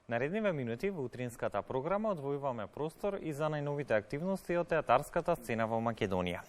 Наредниве минути во утринската програма одвојуваме простор и за најновите активности од театарската сцена во Македонија.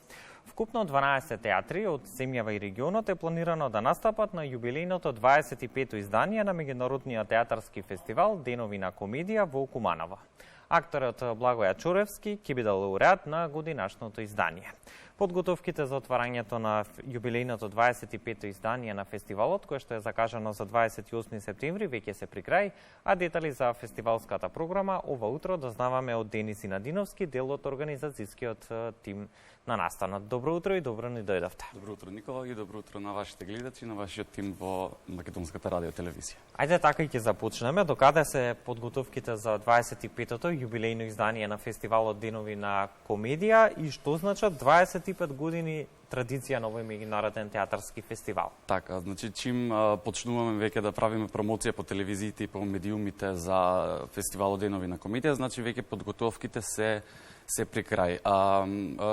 Вкупно 12 театри од земјава и регионот е планирано да настапат на јубилејното 25-то издание на меѓународниот театарски фестивал Денови на комедија во Куманово. Акторот Благоја Чоревски ќе биде лауреат на годинашното издание. Подготовките за отварањето на јубилејното 25-то издание на фестивалот, кое што е закажано за 28 септември, веќе се при крај, а детали за фестивалската програма ова утро дознаваме од Денис Инадиновски, дел од организацијскиот тим на настанот. Добро утро и добро ни дојдовте. Добро утро, Никола, и добро утро на вашите гледачи и на вашиот тим во Македонската радиотелевизија. Ајде така и ќе започнеме. Докаде се подготовките за 25-то јубилејно издание на фестивалот Денови на комедија и што значат 25 години традиција на овој меѓународен театарски фестивал? Така, значи чим почнуваме веќе да правиме промоција по телевизиите и по медиумите за фестивалот Денови на комедија, значи веќе подготовките се при крај.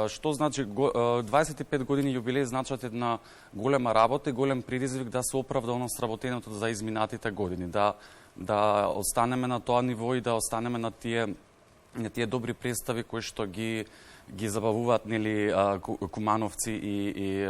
Што значи 25 години јубилеј значат една голема работа и голем предизвик да се оправда оно сработеното за изминатите години, да останеме на тоа ниво и да останеме на тие добри представи кои што ги забавуваат нели кумановци и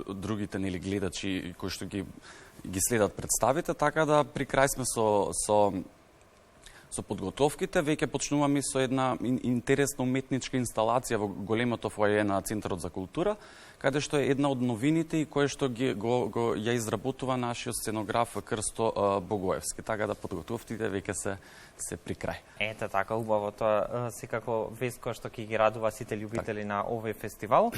другите нели гледачи кои што ги следат представите, така да при крај сме со подготовките. Веќе почнуваме со една интересна уметничка инсталација во големото фоје на Центарот за култура, каде што е една од новините и кое што ја изработува нашиот сценограф Крсто Богоевски. Така да подготовките веќе се при крај. Ете така, убаво, тоа секако вест која што ќе ги радува сите љубители на овој фестивал.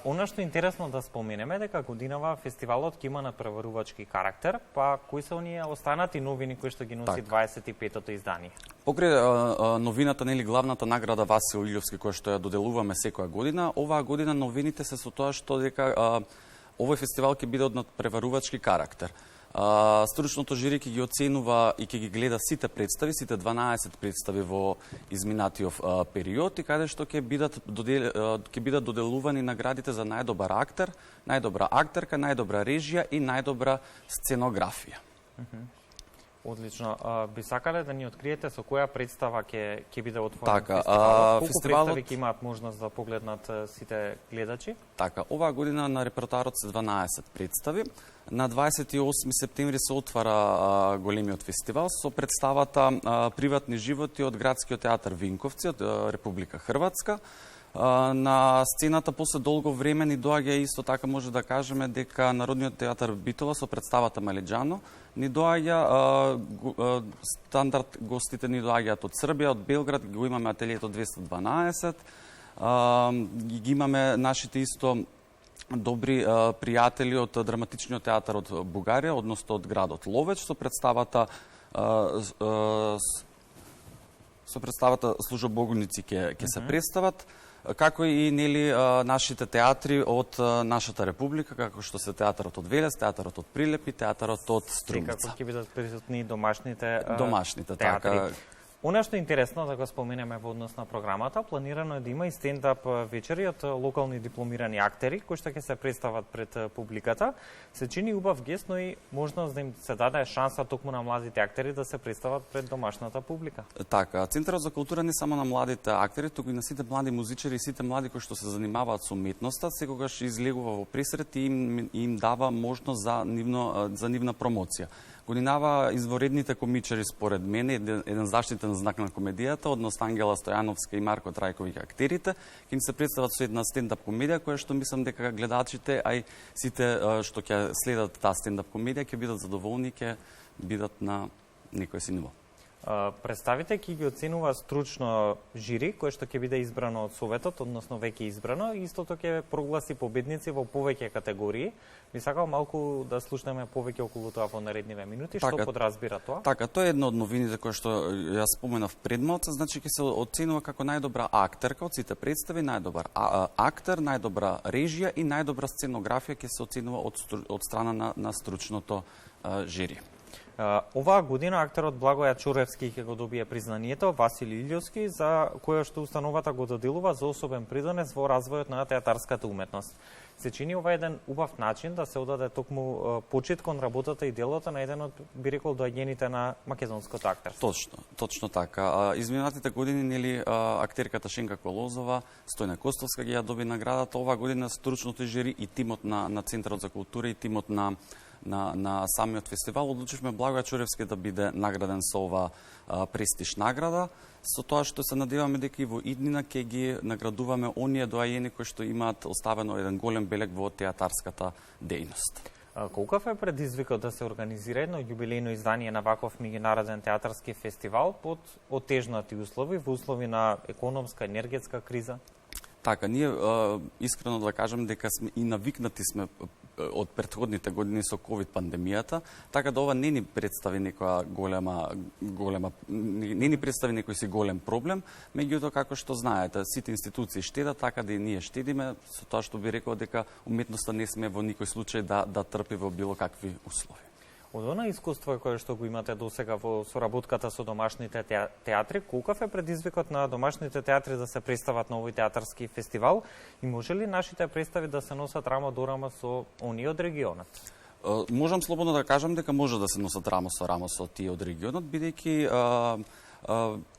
Она што е интересно да споменеме дека годинава фестивалот ќе има надпреварувачки карактер, па кои се оние останати новини кои што ги носи 25-то издание? Покрај новината, нели главната награда Васил Илјовски која што ја доделуваме секоја година, оваа година новините се со тоа што дека овој фестивал ќе биде од надпреварувачки карактер. Стручното жири ќе ги оценува и ќе ги гледа сите представи, сите 12 представи во изминатиот период и каде што ќе бидат доделувани наградите за најдобар актер, најдобра актерка, најдобра режија и најдобра сценографија. Одлично. Би сакале да ни откриете со која представа ќе биде отворен така, фестивалот? Колку представи ќе имаат можност да погледнат сите гледачи? Така, оваа година на репертоарот се 12 представи. На 28 септември се отвара големиот фестивал со представата Приватни животи од Градскиот театар Винковци од Република Хрватска. На сцената после долго време ни доаѓа исто така може да кажеме дека Народниот театар Битола со представата Малеџано ни доаѓа стандард гостите ни доаѓаат од Србија, од Белград, го имаме ателието 212. Ги имаме нашите исто добри пријатели од драматичниот театар од Бугарија, односно од градот Ловеч со представата Служобогуници ќе се представат, како и нели нашите театри од нашата република, како што се театарот од Велес, театарот од Прилеп и театарот од Струмица. Секако ќе бидат присутни домашните театри. Така. Она што е интересно да го споменеме во однос на програмата, планирано е да има и стендап вечери од локални дипломирани актери кои што ќе се представат пред публиката. Се чини убав гест, но и можност да им се даде шанса токму на младите актери да се представат пред домашната публика. Така, Центарот за култура не само на младите актери, туку и на сите млади музичари и сите млади кои што се занимаваат со уметноста, секогаш излегува во пресрет и им дава можност за нивна промоција. Годинава изворедните комичари според мене, еден заштитен знак на комедијата, односно Ангела Стојановска и Марко Трајковиќ актерите, ќе им се представат со една стендап комедија која што мислам дека гледачите, а и сите што ќе следат таа стендап комедија ќе бидат задоволни, ќе бидат на некој си ниво. Представите ќе ги оценува стручно жири, кое што ќе биде избрано од Советот, односно веќе избрано, и истото ќе прогласи победници во повеќе категории. Би сакал малку да слушнеме повеќе околу тоа во наредниве минути, што подразбира тоа? Така, тоа е една од новините која што ја споменав предмалку, значи ќе се оценува како најдобра актерка од сите представи, најдобар актер, најдобра режија и најдобра сценографија ќе се оценува од страна на стручното жири. Оваа година актерот Благоја Чоревски ќе го добие признанието Васили Илјовски, за кое што установата го доделува за особен придонес во развојот на театарската уметност. Се чини ова еден убав начин да се одаде токму почит кон работата и делото на еден од, би рекол, доаѓените на македонското актерство. Точно така. Изминатите години, нели, актерката Шенка Колозова, Стојна Костовска ги ја доби наградата. Оваа година стручното жири и тимот на Центарот за култура и тимот на самиот фестивал одлучивме Благоја Чоревски да биде награден со ова престиж награда, со тоа што се надеваме дека и во иднина ќе ги наградуваме оние доајени кои што имаат оставено еден голем белег во театарската дејност. Колкав е предизвикот да се организира едно јубилејно издание на ваков меѓународен театарски фестивал под отежнати услови, во услови на економска, енергетска криза? Така, ние искрено да кажем дека сме и навикнати сме од претходните години со ковид пандемијата, така да ова не ни представи некоја не ни представи некој си голем проблем, меѓутоа како што знаете, сите институции штедат, така да и ние штедиме, со тоа што би рекол дека уметноста не сме во никој случај да трпи во било какви услови. Од она искуство кое што го имате досега во соработката со домашните театри, колкав е предизвикот на домашните театри да се представат на овој театарски фестивал и може ли нашите представи да се носат рамо до рамо со оние од регионот? Можам слободно да кажам дека може да се носат рамо со тие од регионот, бидејќи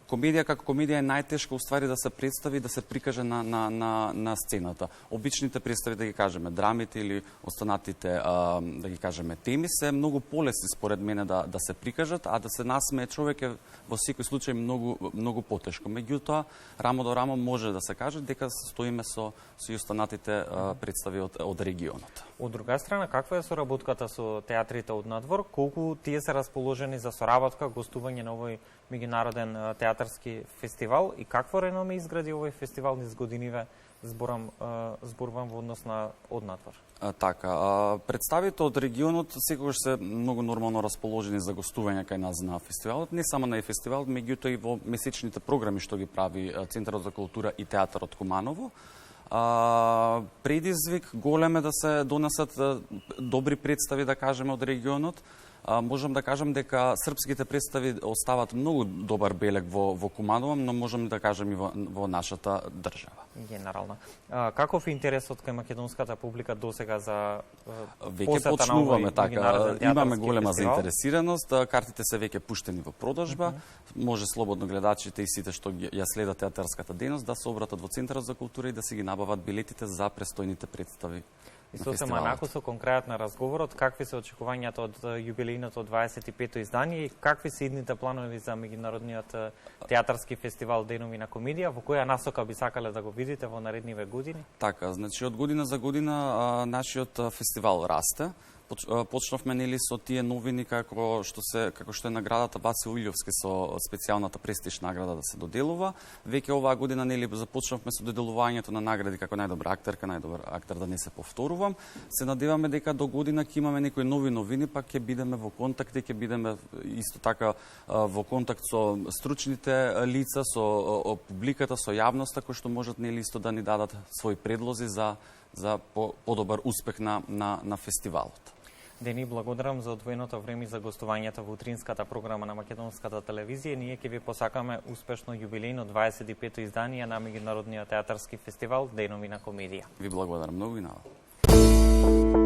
комедија како комедија е најтешко уствари да се представи, да се прикаже на сцената. Обичните представи, да ги кажеме, драмите или останатите, да ги кажеме, теми се многу полесни според мене да се прикажат, а да се насмее човек е во секој случај многу потешко. Меѓутоа, рамо до рамо може да се каже дека стоиме со и останатите представи од регионот. Од друга страна, каква е соработката со театрите од надвор? Колку тие се расположени за соработка, гостување на овој меѓународен театарски фестивал и какво реноме изгради овој фестивал низ годиниве, зборувам во однос на однадвор? Така, представите од регионот секогаш се многу нормално расположени за гостување кај нас на фестивалот, не само на фестивалот, меѓутоа и во месечните програми што ги прави Центарот за култура и театарот Куманово. Предизвик голем е да се донесат добри представи, да кажеме, од регионот. Можам да кажам дека српските представи остават многу добар белег во Куманово, но можам да кажем и во нашата држава. Генерално. Каков е интересот кај македонската публика досега за веќе почнуваме така, имаме голема заинтересираност, картите се веќе пуштени во продажба, може слободно гледачите и сите што ја следат театарската дејност да се обратат во Центарот за култура и да си ги набават билетите за престојните представи. И сосема наку со конкретно на разговорот, какви се очекувањата од јубилејното 25-то издание и какви се идните планови за меѓународниот театарски фестивал Денови на комедија, во која насока би сакале да го видите во наредниве години? Така, значи од година за година нашиот фестивал расте. Почнавме нели со тие новини како што е наградата Васил Илјовски со специјалната престиж награда да се доделува. Веќе оваа година нели започнавме со доделувањето на награди како најдобра актерка, најдобар актер, да не се повторувам. Се надеваме дека до година ќе имаме некои нови новини, па ќе бидеме во контакт и ќе бидеме исто така во контакт со стручните лица, со публиката, со јавноста кои што можат нели исто да ни дадат свои предлози за подобар успех на фестивалот. Дени, благодарам за одвоеното време за гостувањето во утринската програма на Македонската телевизија. Ние ќе ви посакаме успешно јубилејно 25-то издание на меѓународниот театарски фестивал Денови на комедија. Ви благодарам многу и на вас.